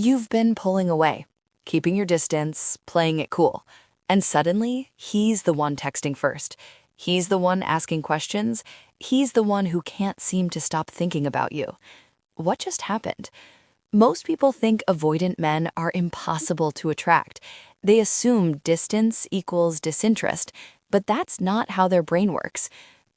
You've been pulling away, keeping your distance, playing it cool. And suddenly, he's the one texting first. He's the one asking questions. He's the one who can't seem to stop thinking about you. What just happened? Most people think avoidant men are impossible to attract. They assume distance equals disinterest, but that's not how their brain works.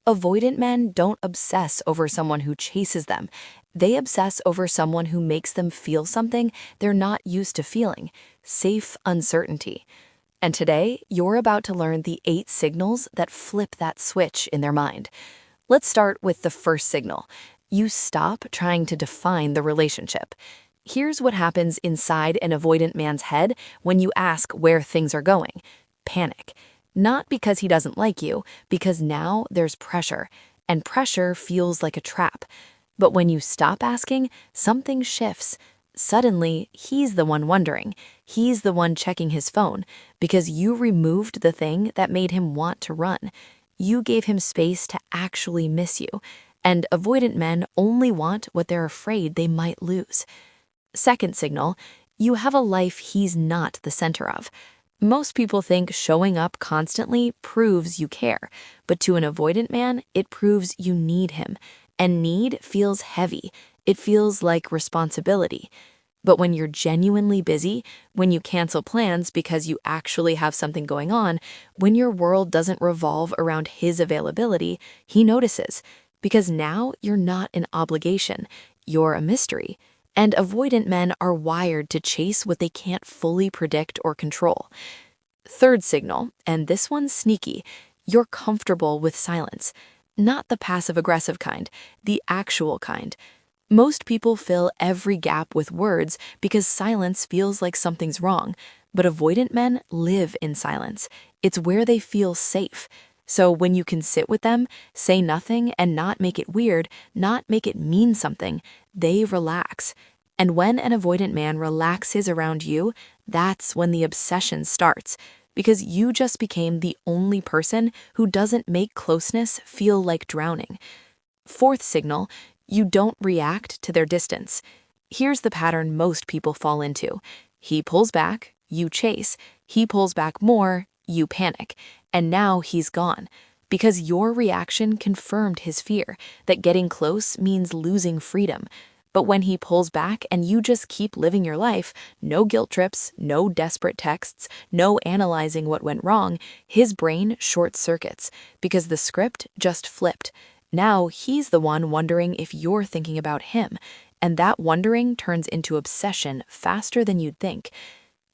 Avoidant men don't obsess over someone who chases them. They obsess over someone who makes them feel something they're not used to feeling, safe uncertainty. And today, you're about to learn the 8 signals that flip that switch in their mind. Let's start with the first signal. You stop trying to define the relationship. Here's what happens inside an avoidant man's head when you ask where things are going. Panic. Not because he doesn't like you, because now there's pressure, and pressure feels like a trap. But when you stop asking, something shifts. Suddenly, he's the one wondering. He's the one checking his phone, because you removed the thing that made him want to run. You gave him space to actually miss you, and avoidant men only want what they're afraid they might lose. Second signal, you have a life he's not the center of. Most people think showing up constantly proves you care, but to an avoidant man, it proves you need him. And need feels heavy. It feels like responsibility. But when you're genuinely busy, when you cancel plans because you actually have something going on, when your world doesn't revolve around his availability, he notices. Because now you're not an obligation, you're a mystery. And avoidant men are wired to chase what they can't fully predict or control. Third signal, and this one's sneaky, you're comfortable with silence. Not the passive-aggressive kind, the actual kind. Most people fill every gap with words because silence feels like something's wrong, but avoidant men live in silence. It's where they feel safe. So when you can sit with them, say nothing, and not make it weird, not make it mean something, they relax. And when an avoidant man relaxes around you, that's when the obsession starts, because you just became the only person who doesn't make closeness feel like drowning. Fourth signal, you don't react to their distance. Here's the pattern most people fall into. He pulls back, you chase. He pulls back more, you panic. And now he's gone. Because your reaction confirmed his fear that getting close means losing freedom. But when he pulls back and you just keep living your life, no guilt trips, no desperate texts, no analyzing what went wrong, his brain short circuits because the script just flipped. Now he's the one wondering if you're thinking about him, and that wondering turns into obsession faster than you'd think.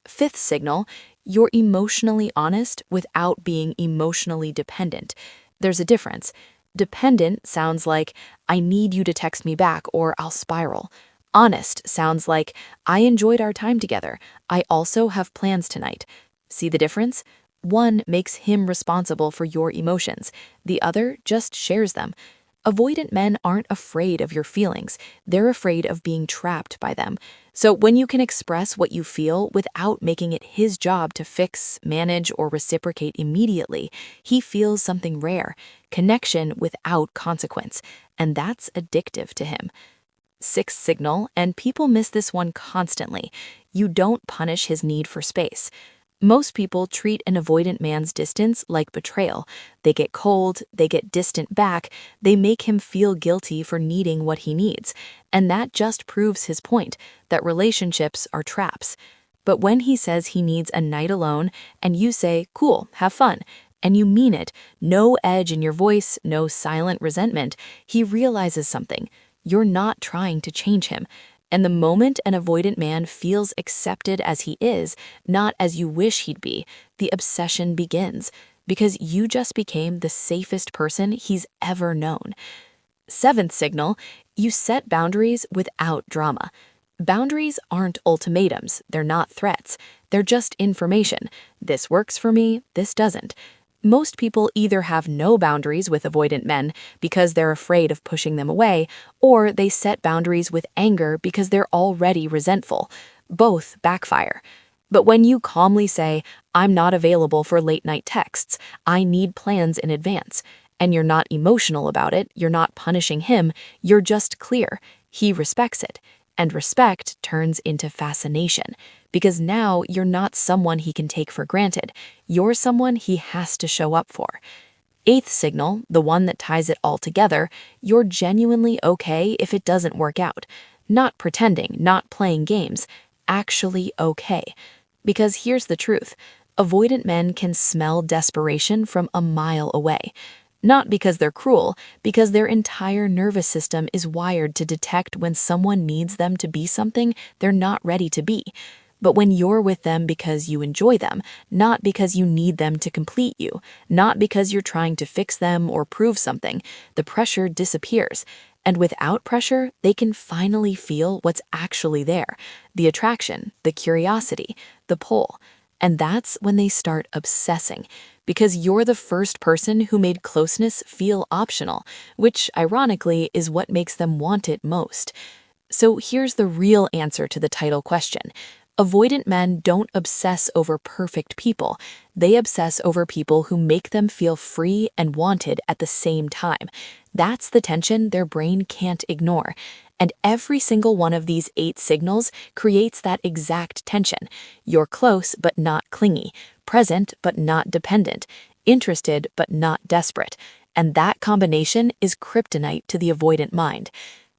Fifth signal, you're emotionally honest without being emotionally dependent. There's a difference. Dependent sounds like, I need you to text me back or I'll spiral. Honest sounds like, I enjoyed our time together. I also have plans tonight. See the difference? One makes him responsible for your emotions. The other just shares them. Avoidant men aren't afraid of your feelings. They're afraid of being trapped by them. So when you can express what you feel without making it his job to fix, manage, or reciprocate immediately, he feels something rare, connection without consequence, and that's addictive to him. Sixth signal, and people miss this one constantly, you don't punish his need for space. Most people treat an avoidant man's distance like betrayal. They get cold, they get distant back, they make him feel guilty for needing what he needs. And that just proves his point, that relationships are traps. But when he says he needs a night alone, and you say, cool, have fun, and you mean it, no edge in your voice, no silent resentment, he realizes something. You're not trying to change him. And the moment an avoidant man feels accepted as he is, not as you wish he'd be, the obsession begins, because you just became the safest person he's ever known. Seventh signal, you set boundaries without drama. Boundaries aren't ultimatums, they're not threats, they're just information. This works for me, this doesn't. Most people either have no boundaries with avoidant men because they're afraid of pushing them away, or they set boundaries with anger because they're already resentful. Both backfire. But when you calmly say, I'm not available for late-night texts, I need plans in advance, and you're not emotional about it, you're not punishing him, you're just clear. He respects it. And respect turns into fascination, because now you're not someone he can take for granted. You're someone he has to show up for. Eighth signal, the one that ties it all together, you're genuinely okay if it doesn't work out. Not pretending, not playing games, actually okay. Because here's the truth, avoidant men can smell desperation from a mile away. Not because they're cruel, because their entire nervous system is wired to detect when someone needs them to be something they're not ready to be. But when you're with them because you enjoy them, not because you need them to complete you, not because you're trying to fix them or prove something, the pressure disappears. And without pressure, they can finally feel what's actually there, the attraction, the curiosity, the pull. And that's when they start obsessing, because you're the first person who made closeness feel optional, which, ironically, is what makes them want it most. So here's the real answer to the title question. Avoidant men don't obsess over perfect people. They obsess over people who make them feel free and wanted at the same time. That's the tension their brain can't ignore. And every single one of these 8 signals creates that exact tension. You're close but not clingy, present but not dependent, interested but not desperate. And that combination is kryptonite to the avoidant mind.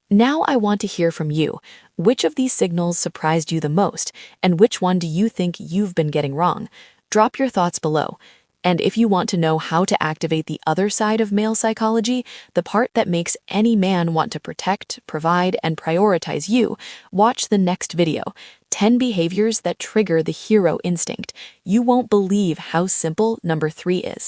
Now I want to hear from you. Which of these signals surprised you the most, and which one do you think you've been getting wrong? Drop your thoughts below. And if you want to know how to activate the other side of male psychology, the part that makes any man want to protect, provide, and prioritize you, watch the next video, 10 behaviors that trigger the hero instinct. You won't believe how simple number 3 is.